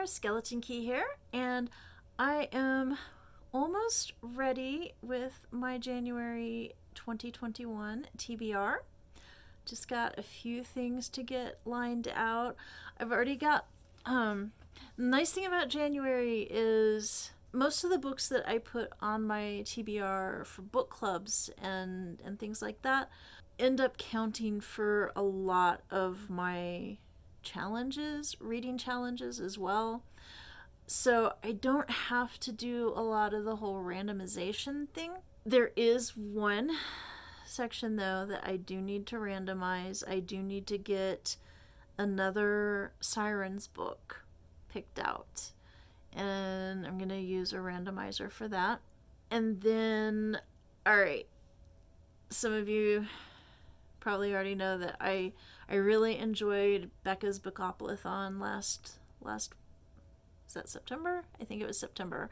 there, Skeleton Key here, and I am almost ready with my January 2021 TBR. Just got a few things to get lined out. I've already got, the nice thing about January is most of the books that I put on my TBR for book clubs and things like that end up counting for a lot of my challenges, reading challenges as well. So I don't have to do a lot of the whole randomization thing. There is one section though that I do need to randomize. I do need to get another Sirens book picked out, and I'm going to use a randomizer for that. And then, all right, some of you probably already know that I really enjoyed Becca's Bookopoly-thon last is that September? I think it was September.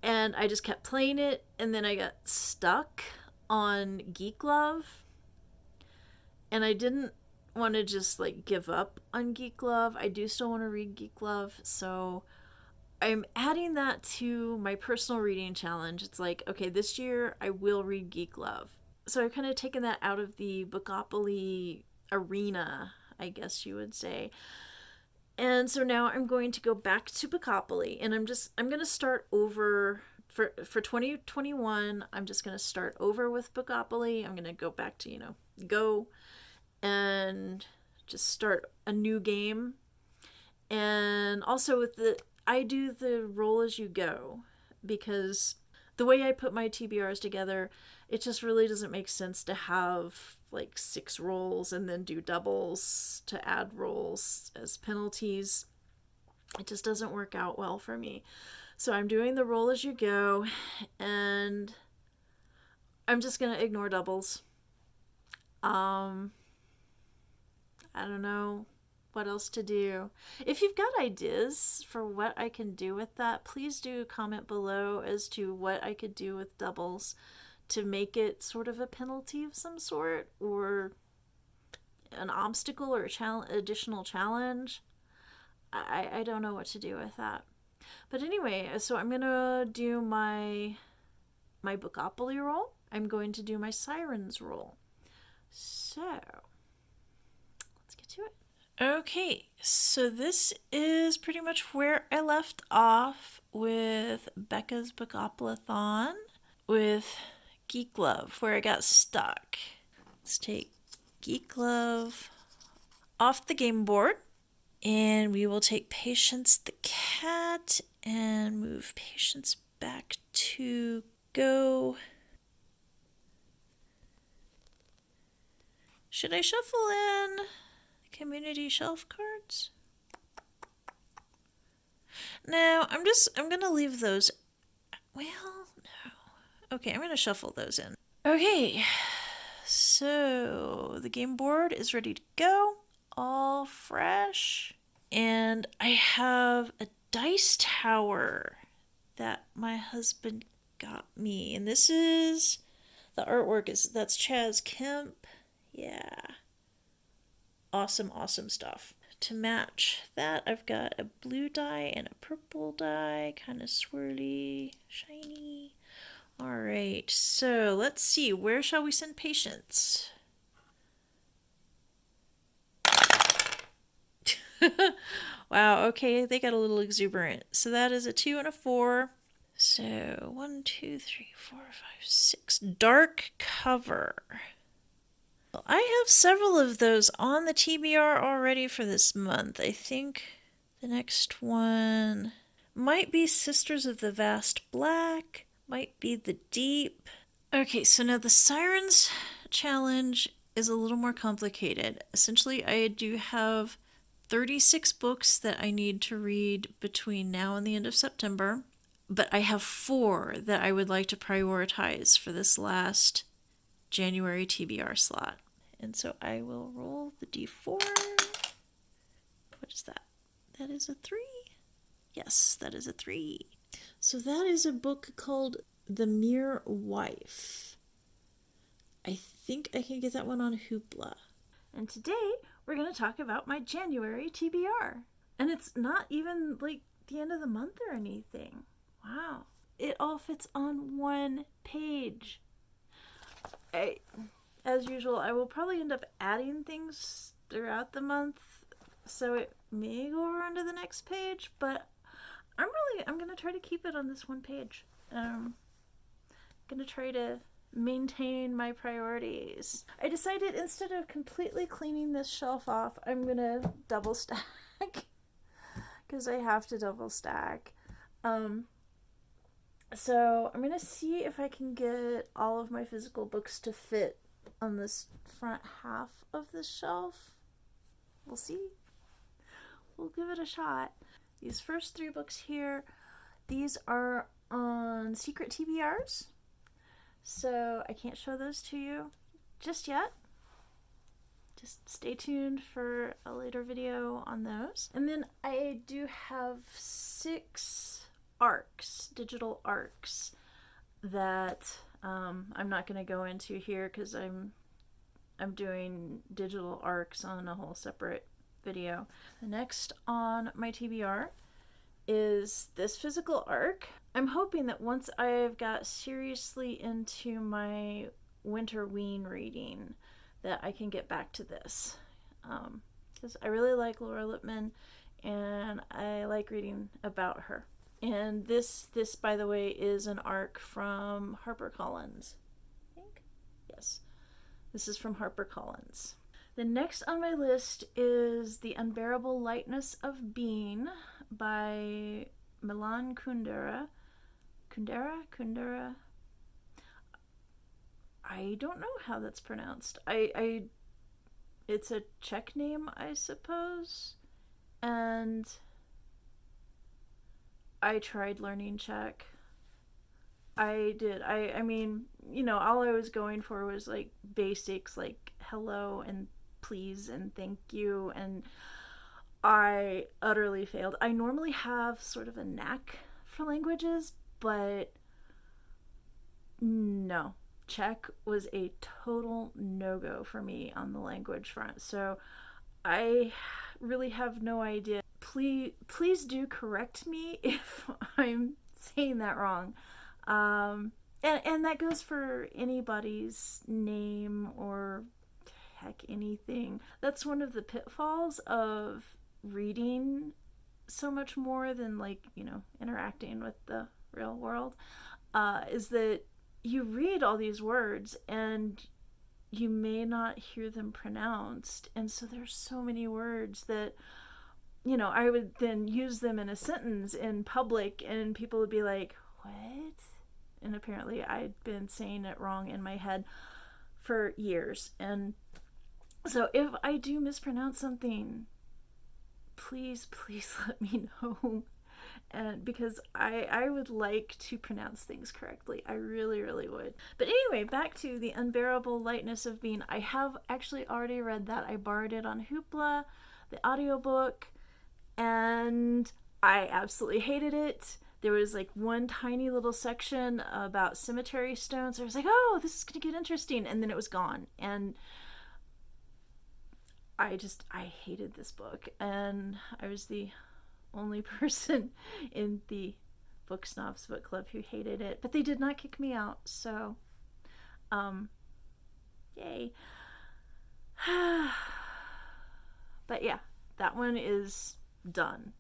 And I just kept playing it, and then I got stuck on Geek Love. And I didn't want to just like give up on Geek Love. I do still want to read Geek Love, so I'm adding that to my personal reading challenge. It's like, okay, this year I will read Geek Love. So I've kind of taken that out of the Bookopoly arena, I guess you would say. And so now I'm going to go back to Bookopoly, and I'm going to start over for 2021. I'm just going to start over with Bookopoly. I'm going to go back to, Go and just start a new game. And also I do the roll as you go, because the way I put my TBRs together, it just really doesn't make sense to have like 6 rolls and then do doubles to add rolls as penalties. It just doesn't work out well for me. So I'm doing the roll as you go, and I'm just going to ignore doubles. I don't know what else to do. If you've got ideas for what I can do with that, please do comment below as to what I could do with doubles to make it sort of a penalty of some sort, or an obstacle or additional challenge. I don't know what to do with that. But anyway, so I'm going to do my Bookopoly roll. I'm going to do my Sirens roll. So, let's get to it. Okay, so this is pretty much where I left off with Becca's Bookopoly-thon with Geek Love, where I got stuck. Let's take Geek Love off the game board, and we will take Patience the cat and move Patience back to Go. Should I shuffle in community shelf cards? No, I'm gonna leave those. Well, no. Okay, I'm gonna shuffle those in. Okay, so the game board is ready to go, all fresh. And I have a dice tower that my husband got me. And this is, the artwork that's Chaz Kemp. Yeah. Awesome stuff. To match that, I've got a blue die and a purple die, kind of swirly, shiny. All right, so let's see, where shall we send Patience? Wow, okay, they got a little exuberant. So that is a 2 and a 4. So 1, 2, 3, 4, 5, 6. Dark cover. Well, I have several of those on the TBR already for this month. I think the next one might be Sisters of the Vast Black, might be The Deep. Okay, so now the Sirens challenge is a little more complicated. Essentially, I do have 36 books that I need to read between now and the end of September, but I have 4 that I would like to prioritize for this last January TBR slot. And so I will roll the D4. What is that? That is a 3? Yes, that is a 3. So that is a book called The Mere Wife. I think I can get that one on Hoopla. And today we're going to talk about my January TBR. And it's not even like the end of the month or anything. Wow. It all fits on one page. As usual, I will probably end up adding things throughout the month, so it may go over onto the next page, but I'm going to try to keep it on this one page. I'm going to try to maintain my priorities. I decided instead of completely cleaning this shelf off, I'm going to double stack because I have to double stack. So I'm going to see if I can get all of my physical books to fit on this front half of this shelf. We'll see. We'll give it a shot. These first 3 books here, these are on secret TBRs. So I can't show those to you just yet. Just stay tuned for a later video on those. And then I do have 6 arcs, digital arcs, that I'm not going to go into here because I'm doing digital arcs on a whole separate video. The next on my TBR is this physical arc. I'm hoping that once I've got seriously into my winter ween reading that I can get back to this, because I really like Laura Lippman and I like reading about her. And this, by the way, is an arc from HarperCollins. I think? Yes. This is from HarperCollins. The next on my list is The Unbearable Lightness of Being by Milan Kundera. Kundera? I don't know how that's pronounced. It's a Czech name, I suppose. And I tried learning Czech. I did. I mean, you know, all I was going for was like basics like hello and please and thank you, and I utterly failed. I normally have sort of a knack for languages, but no. Czech was a total no-go for me on the language front. So I really have no idea. Please do correct me if I'm saying that wrong. And that goes for anybody's name or heck anything. That's one of the pitfalls of reading so much more than, like, you know, interacting with the real world, is that you read all these words and you may not hear them pronounced, and so there's so many words that, you know, I would then use them in a sentence in public and people would be like, what? And apparently I'd been saying it wrong in my head for years. And so if I do mispronounce something, please let me know. And because I would like to pronounce things correctly. I really would. But anyway, back to The Unbearable Lightness of Being. I have actually already read that. I borrowed it on Hoopla, the audiobook, and I absolutely hated it. There was like one tiny little section about cemetery stones. I was like, oh, this is going to get interesting. And then it was gone. And I hated this book. And I was the only person in the Book Snobs Book Club who hated it. But they did not kick me out. So, yay. But yeah, that one is done.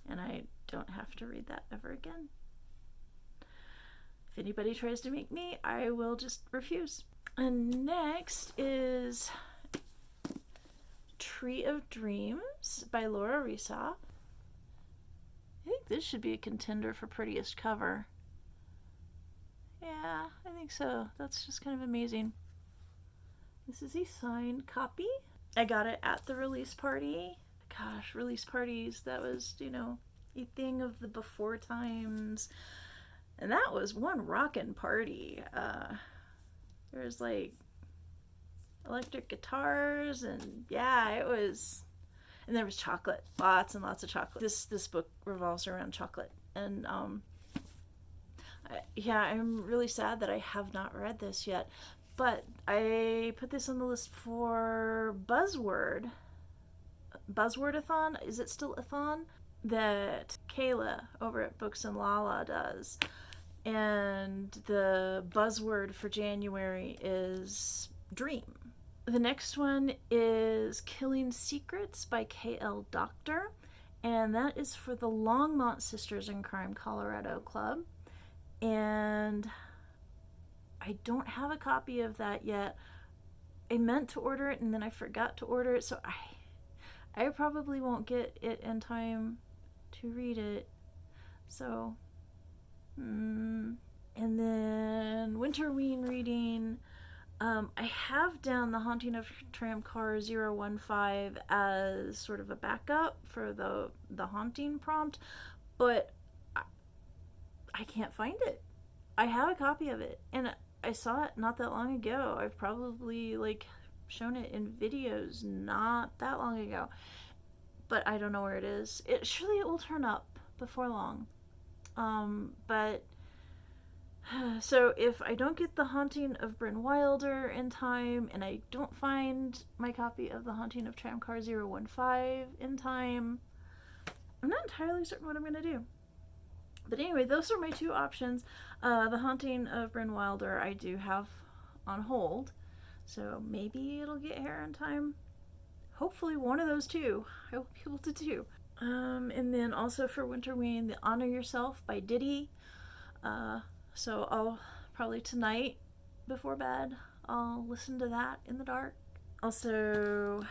And I don't have to read that ever again. If anybody tries to make me, I will just refuse. And next is Tree of Dreams by Laura Risa. I think this should be a contender for prettiest cover. Yeah, I think so. That's just kind of amazing. This is a signed copy. I got it at the release party. Gosh, release parties, that was, you know, a thing of the before times. And that was one rockin' party. There was like electric guitars and yeah, it was, and there was chocolate, lots and lots of chocolate. This book revolves around chocolate. And yeah, I'm really sad that I have not read this yet, but I put this on the list for Buzzword buzzword-a-thon. Is it still a thon? That Kayla over at Books and Lala does. And the buzzword for January is dream. The next one is Killing Secrets by K.L. Doctor, and that is for the Longmont Sisters in Crime Colorado Club. And I don't have a copy of that yet. I meant to order it and then I forgot to order it, so I probably won't get it in time to read it. So, and then Winterween reading. I have down The Haunting of Tramcar 015 as sort of a backup for the haunting prompt, but I can't find it. I have a copy of it, and I saw it not that long ago. I've probably shown it in videos not that long ago, but I don't know where it is. Surely it will turn up before long. But so if I don't get The Haunting of Bryn Wilder in time, and I don't find my copy of The Haunting of Tramcar 015 in time, I'm not entirely certain what I'm going to do. But anyway, those are my two options. The Haunting of Bryn Wilder I do have on hold, so maybe it'll get here in time. Hopefully one of those two I will be able to do. And then also for Winterween, The Honor Yourself by Diddy. So I'll probably tonight before bed, I'll listen to that in the dark. Also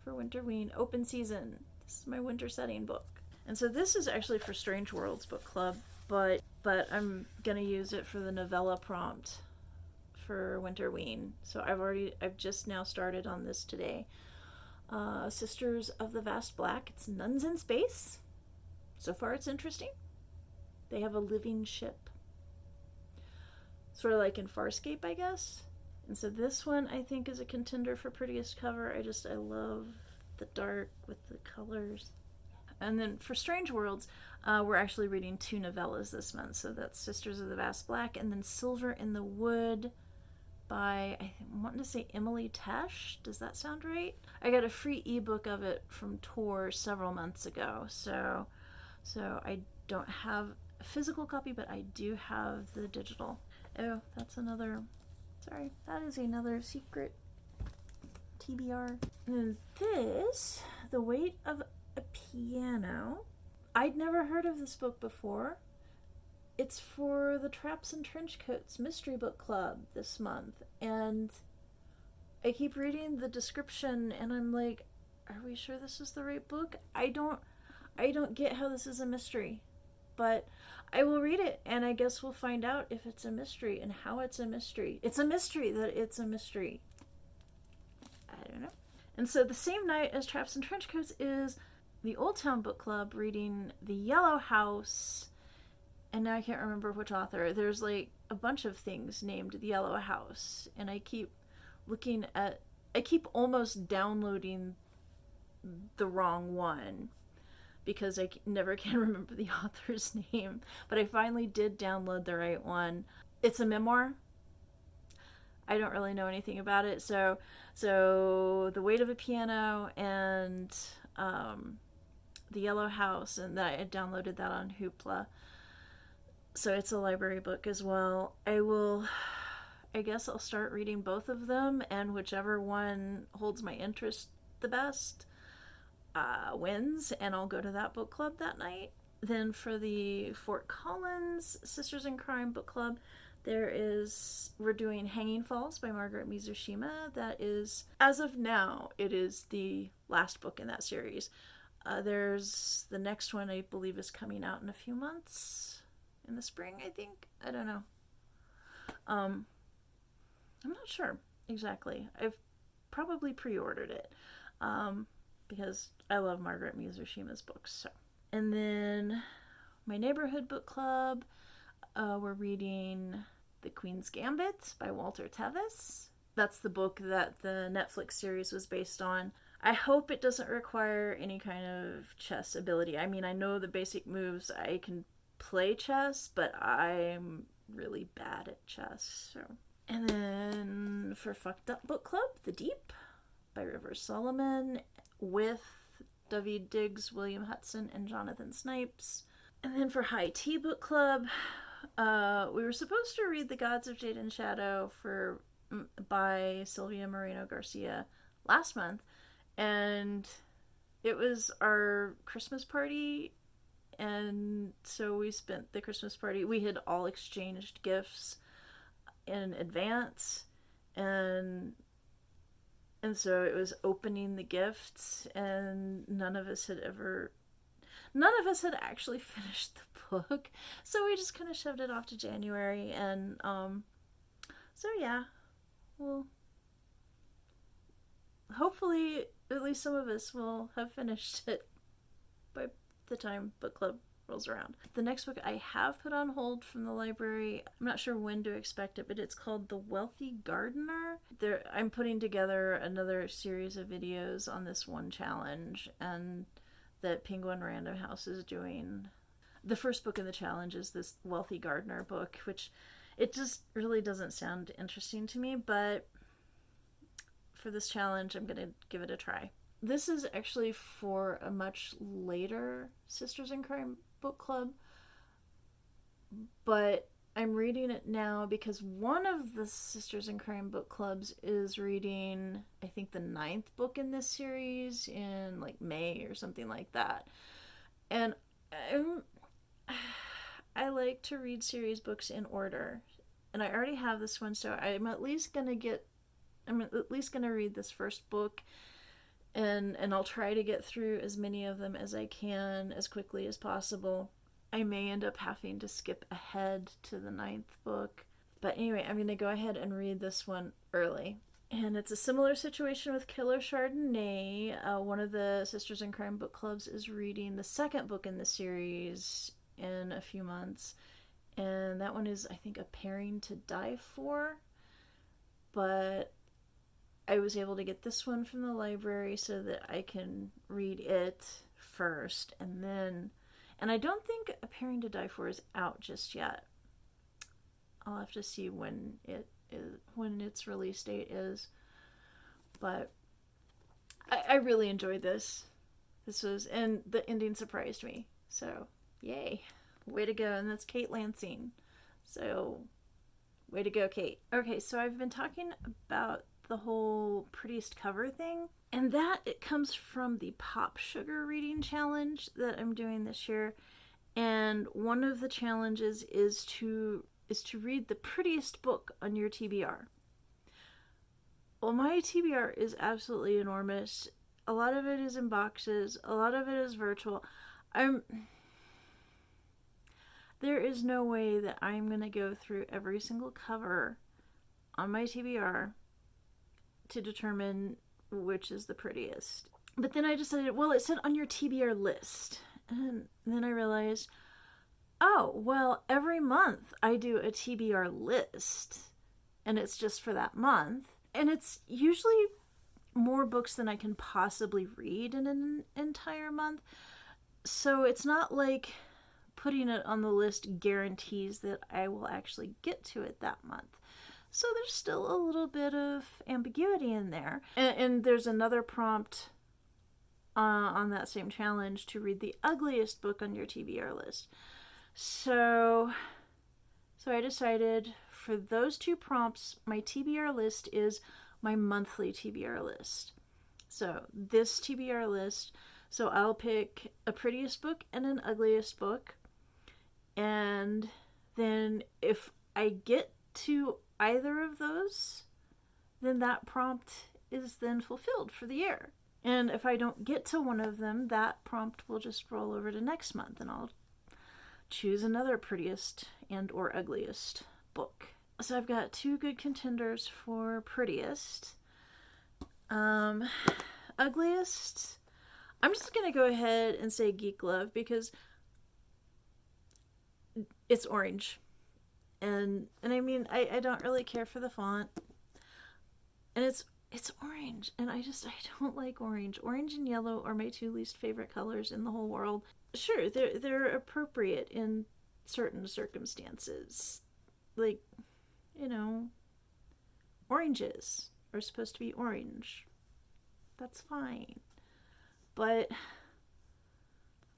for Winterween, Open Season. This is my winter setting book. And so this is actually for Strange Worlds Book Club, but I'm gonna use it for the novella prompt for Winterween. So I've just now started on this today. Sisters of the Vast Black. It's nuns in space. So far it's interesting. They have a living ship. Sort of like in Farscape, I guess. And so this one I think is a contender for prettiest cover. I love the dark with the colors. And then for Strange Worlds, we're actually reading two novellas this month. So that's Sisters of the Vast Black and then Silver in the Wood by, I'm wanting to say Emily Tesh. Does that sound right? I got a free ebook of it from Tor several months ago. So I don't have a physical copy, but I do have the digital. Oh, that is another secret TBR. And then this, The Weight of a Piano. I'd never heard of this book before. It's for the Traps and Trenchcoats Mystery Book Club this month, and I keep reading the description and I'm like, are we sure this is the right book? I don't get how this is a mystery, but I will read it and I guess we'll find out if it's a mystery and how it's a mystery. It's a mystery that it's a mystery. I don't know. And so the same night as Traps and Trenchcoats is the Old Town Book Club reading The Yellow House, and now I can't remember which author. There's a bunch of things named The Yellow House, and I keep almost downloading the wrong one because I never can remember the author's name, but I finally did download the right one. It's a memoir. I don't really know anything about it, so The Weight of a Piano and The Yellow House, and I downloaded that on Hoopla. So it's a library book as well. I guess I'll start reading both of them, and whichever one holds my interest the best wins, and I'll go to that book club that night. Then for the Fort Collins Sisters in Crime Book Club, we're doing Hanging Falls by Margaret Mizushima. That is, as of now, it is the last book in that series. There's the next one, I believe, is coming out in a few months. In the spring, I think. I don't know. I'm not sure exactly. I've probably pre-ordered it because I love Margaret Mizushima's books. So, and then my neighborhood book club, we're reading The Queen's Gambit by Walter Tevis. That's the book that the Netflix series was based on. I hope it doesn't require any kind of chess ability. I mean, I know the basic moves. I can play chess, but I'm really bad at chess. So, and then for Fucked Up Book Club, The Deep by River Solomon. with David Diggs, William Hudson, and Jonathan Snipes. And then for High Tea Book Club, we were supposed to read The Gods of Jade and Shadow by Sylvia Moreno Garcia last month, and it was our Christmas party, and so we spent the Christmas party. We had all exchanged gifts in advance, and so it was opening the gifts, and none of us had actually finished the book, so we just kind of shoved it off to January. And so yeah, well, hopefully at least some of us will have finished it by the time book club rolls around. The next book I have put on hold from the library, I'm not sure when to expect it, but it's called The Wealthy Gardener. I'm putting together another series of videos on this one challenge, and that Penguin Random House is doing. The first book in the challenge is this Wealthy Gardener book, which it just really doesn't sound interesting to me, but for this challenge I'm going to give it a try. This is actually for a much later Sisters in Crime book club, but I'm reading it now because one of the Sisters in Crime book clubs is reading, I think, the 9th book in this series in like May or something like that. And I like to read series books in order, and I already have this one, so I'm at least gonna read this first book, and I'll try to get through as many of them as I can as quickly as possible. I may end up having to skip ahead to the 9th book, but anyway, I'm going to go ahead and read this one early. And it's a similar situation with Killer Chardonnay. One of the Sisters in Crime book clubs is reading the 2nd book in the series in a few months, and that one is, I think, A Pairing to Die For, but I was able to get this one from the library so that I can read it first, and I don't think A Pairing to Die For is out just yet. I'll have to see when its release date is. But I really enjoyed this. And the ending surprised me. So, yay. Way to go. And that's Kate Lansing. So, way to go, Kate. Okay, so I've been talking about the whole prettiest cover thing, and that it comes from the Pop Sugar reading challenge that I'm doing this year. And one of the challenges is to read the prettiest book on your TBR. Well, my TBR is absolutely enormous. A lot of it is in boxes, a lot of it is virtual. There is no way that I'm going to go through every single cover on my TBR to determine which is the prettiest. But then I decided, well, it said on your TBR list. And then I realized, oh, well, every month I do a TBR list, and it's just for that month. And it's usually more books than I can possibly read in an entire month. So it's not like putting it on the list guarantees that I will actually get to it that month. So there's still a little bit of ambiguity in there. And there's another prompt on that same challenge to read the ugliest book on your TBR list. So I decided for those 2 prompts, my TBR list is my monthly TBR list. So this TBR list, so I'll pick a prettiest book and an ugliest book. And then if I get to either of those, then that prompt is then fulfilled for the year. And if I don't get to one of them, that prompt will just roll over to next month, and I'll choose another prettiest and or ugliest book. So I've got 2 good contenders for prettiest. Ugliest, I'm just going to go ahead and say Geek Love because it's orange. And I mean, I don't really care for the font. And it's orange, and I don't like orange. Orange and yellow are my 2 least favorite colors in the whole world. Sure, they're appropriate in certain circumstances. Like, oranges are supposed to be orange. That's fine. but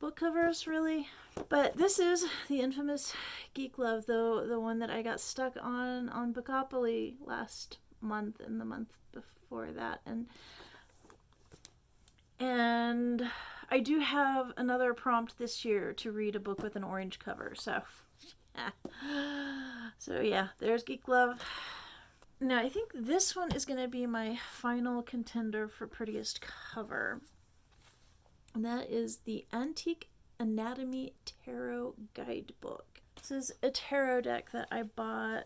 book covers, really. But this is the infamous Geek Love, though, the one that I got stuck on Bookopoly last month and the month before that. And I do have another prompt this year to read a book with an orange cover, so so yeah, there's Geek Love. Now I think this one is going to be my final contender for prettiest cover, and that is the Antique Anatomy Tarot Guidebook. This is a tarot deck that I bought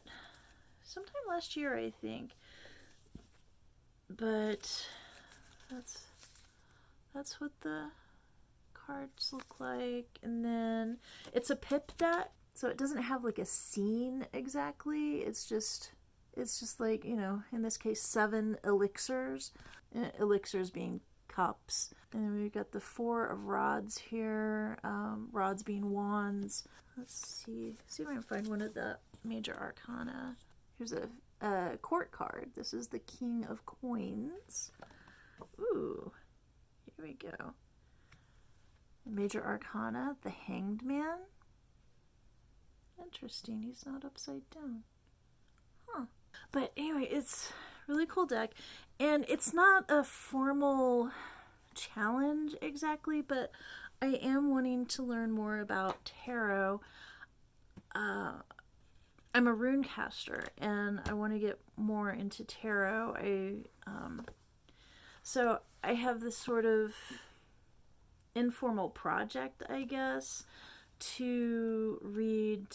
sometime last year, I think, but that's what the cards look like. And then it's a pip deck, so it doesn't have like a scene exactly. It's just like, you know, in this case 7 elixirs, elixirs being cups. And then we've got the 4 of rods here, rods being wands. Let's see if I can find one of the major arcana. Here's a court card. This is the King of Coins. Ooh, here we go. Major arcana, the Hanged Man. Interesting, he's not upside down. Huh. But anyway, it's a really cool deck, and it's not a formal challenge exactly, but I am wanting to learn more about tarot. I'm a rune caster, and I want to get more into tarot. So I have this sort of informal project, I guess, to read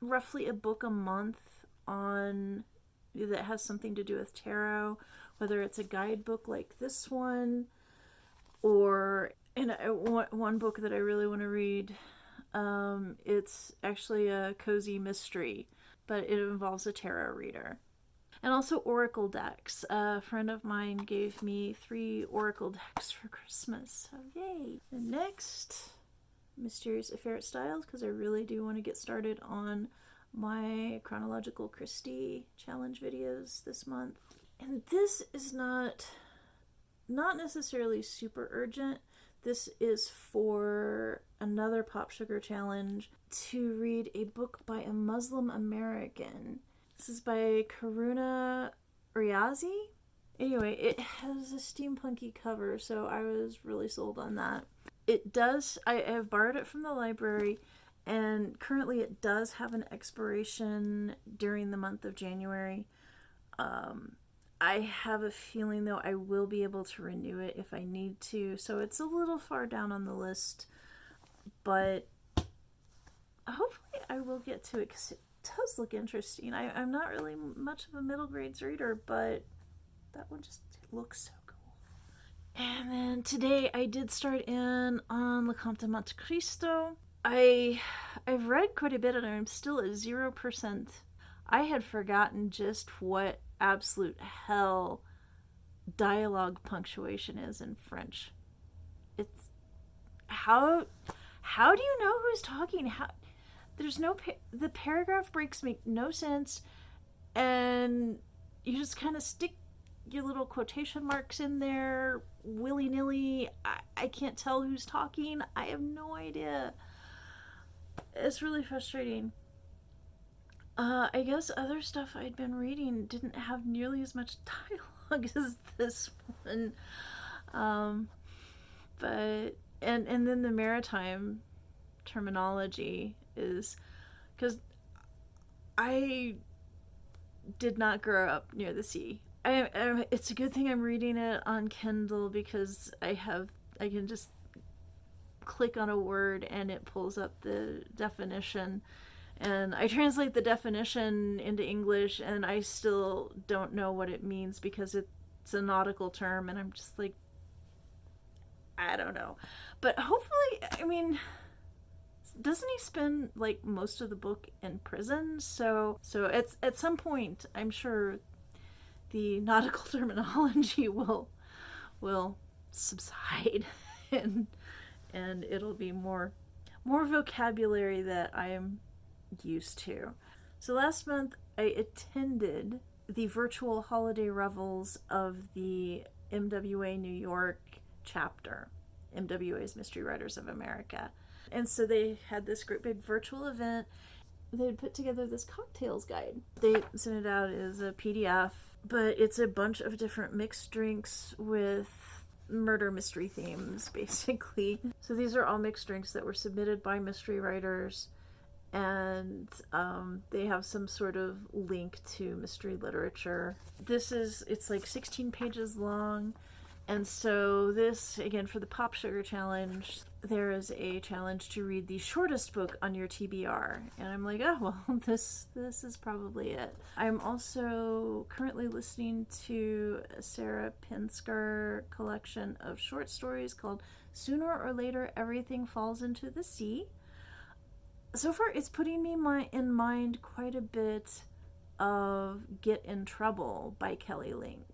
roughly a book a month that has something to do with tarot, whether it's a guidebook like this one, or one book that I really want to read. It's actually a cozy mystery, but it involves a tarot reader. And also oracle decks. A friend of mine gave me 3 oracle decks for Christmas, so yay! And next, Mysterious Affair Styles, because I really do want to get started on my Chronological Christie challenge videos this month. And this is not necessarily super urgent. This is for another Pop Sugar challenge to read a book by a Muslim American. This is by Karuna Riazi. Anyway, it has a steampunky cover, so I was really sold on that. It does, I have borrowed it from the library, and currently it does have an expiration during the month of January. I have a feeling, though, I will be able to renew it if I need to, so it's a little far down on the list, but hopefully I will get to it, because it does look interesting. I'm not really much of a middle grades reader, but that one just looks so cool. And then today I did start in on Le Comte de Monte Cristo. I've read quite a bit, and I'm still at 0%. I had forgotten just what absolute hell dialogue punctuation is in French. It's how do you know who's talking? There's no the paragraph breaks make no sense, and you just kind of stick your little quotation marks in there willy-nilly. I can't tell who's talking. I have no idea. It's really frustrating. I guess other stuff I'd been reading didn't have nearly as much dialogue as this one. But and then the maritime terminology is, because I did not grow up near the sea. It's a good thing I'm reading it on Kindle, because I can just click on a word and it pulls up the definition, and I translate the definition into English and I still don't know what it means, because it's a nautical term, and I'm just like, I don't know. But hopefully, I mean, doesn't he spend like most of the book in prison? So at some point, I'm sure the nautical terminology will subside, and it'll be more vocabulary that I'm used to. So last month I attended the virtual holiday revels of the MWA New York chapter. MWA is Mystery Writers of America. And so they had this great big virtual event. They had put together this cocktails guide. They sent it out as a PDF, but it's a bunch of different mixed drinks with murder mystery themes, basically. So these are all mixed drinks that were submitted by mystery writers, and they have some sort of link to mystery literature. It's like 16 pages long. And so this, again, for the Pop Sugar Challenge, there is a challenge to read the shortest book on your TBR. And I'm like, oh, well, this is probably it. I'm also currently listening to Sarah Pinsker collection of short stories called Sooner or Later, Everything Falls into the Sea. So far, it's putting me in mind quite a bit of Get in Trouble by Kelly Link.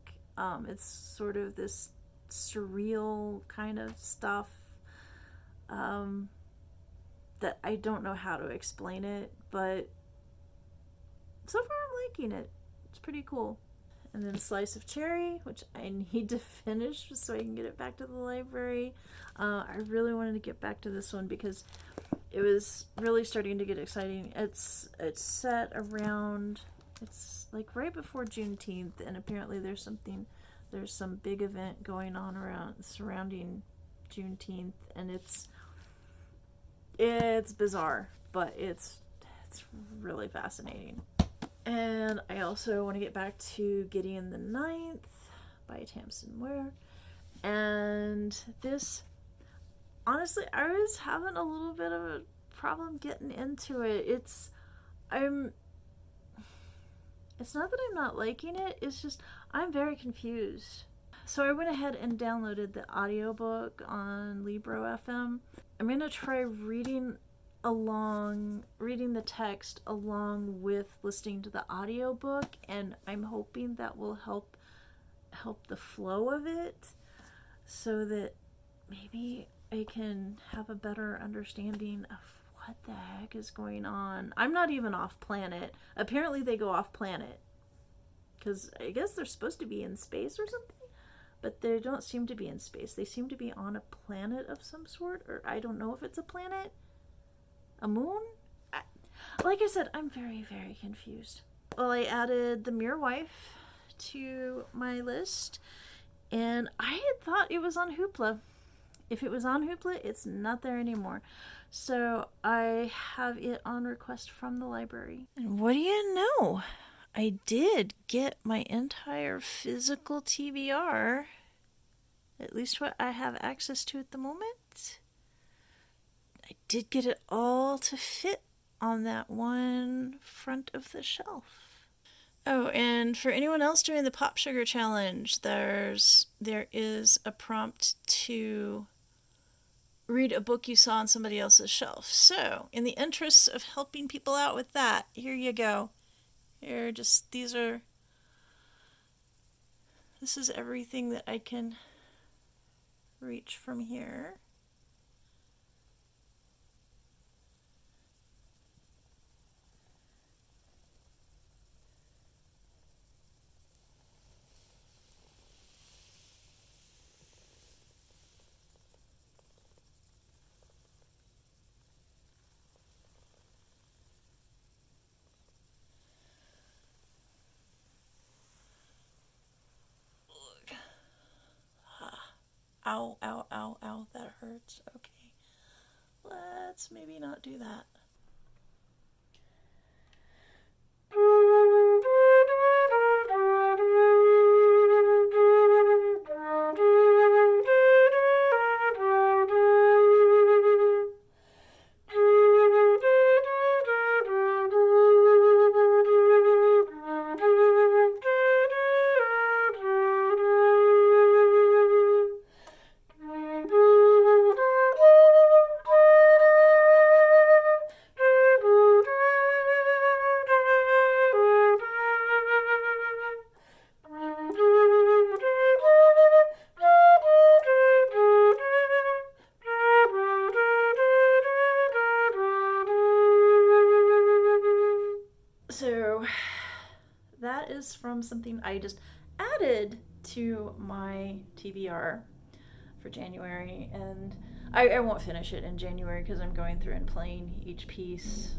It's sort of this surreal kind of stuff that I don't know how to explain it, but so far I'm liking it. It's pretty cool. And then Slice of Cherry, which I need to finish so I can get it back to the library. I really wanted to get back to this one because it was really starting to get exciting. It's set around, it's like right before Juneteenth, and apparently there's some big event going on surrounding Juneteenth, and it's bizarre, but it's really fascinating. And I also want to get back to Gideon the Ninth by Tamsin Ware. And this, honestly, I was having a little bit of a problem getting into it. It's not that I'm not liking it, it's just I'm very confused. So I went ahead and downloaded the audiobook on Libro FM. I'm going to try reading the text along with listening to the audiobook, and I'm hoping that will help the flow of it so that maybe I can have a better understanding of what the heck is going on. I'm not even off planet. Apparently they go off planet because I guess they're supposed to be in space or something, but they don't seem to be in space. They seem to be on a planet of some sort, or I don't know if it's a planet, a moon. Like I said, I'm very, very confused. Well, I added The Mere Wife to my list, and I had thought it was on Hoopla. If it was on Hoopla, it's not there anymore. So I have it on request from the library. And what do you know? I did get my entire physical TBR, at least what I have access to at the moment. I did get it all to fit on that one front of the shelf. Oh, and for anyone else doing the Pop Sugar Challenge, there is a prompt to read a book you saw on somebody else's shelf. So, in the interests of helping people out with that, here you go. This is everything that I can reach from here. Ow, ow, ow, ow, that hurts. Okay, let's maybe not do that. So that is from something I just added to my TBR for January, and I won't finish it in January because I'm going through and playing each piece,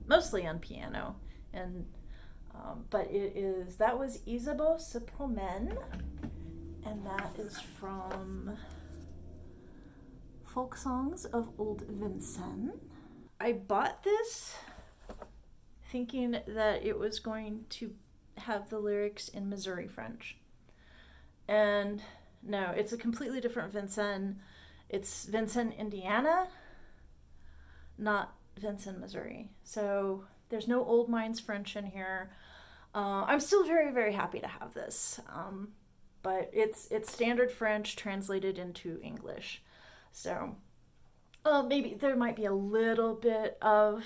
mostly on piano, and but that was Isabeau se promène, and that is from Folk Songs of Old Vincennes. I bought this thinking that it was going to have the lyrics in Missouri French, and no, it's a completely different Vincennes. It's Vincennes, Indiana, not Vincennes, Missouri. So there's no Old Mines French in here. I'm still very, very happy to have this, but it's standard French translated into English. So maybe there might be a little bit of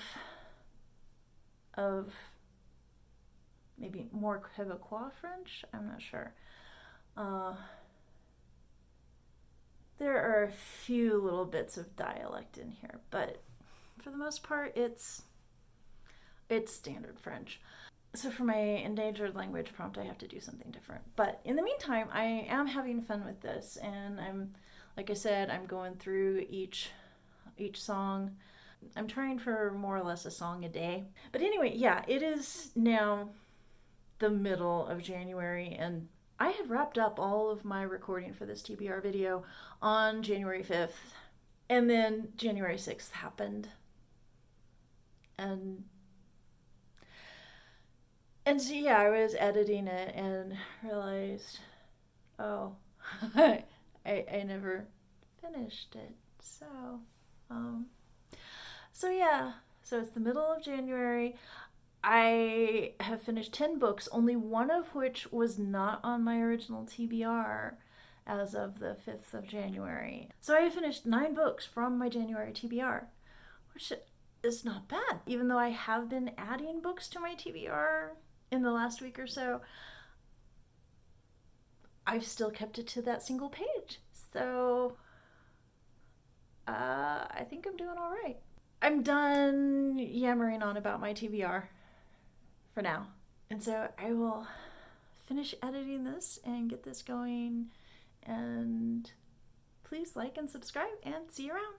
maybe more Quebecois French. I'm not sure. There are a few little bits of dialect in here, but for the most part, it's standard French. So for my endangered language prompt, I have to do something different. But in the meantime, I am having fun with this, and like I said, I'm going through each song. I'm trying for more or less a song a day. But anyway, yeah, it is now the middle of January, and I had wrapped up all of my recording for this TBR video on January 5th, and then January 6th happened. And so yeah, I was editing it and realized, oh, I never finished it. So yeah, so it's the middle of January. I have finished 10 books, only one of which was not on my original TBR as of the 5th of January. So I have finished 9 books from my January TBR, which is not bad. Even though I have been adding books to my TBR in the last week or so, I've still kept it to that single page. So I think I'm doing all right. I'm done yammering on about my TBR for now. And so I will finish editing this and get this going. And please like and subscribe, and see you around.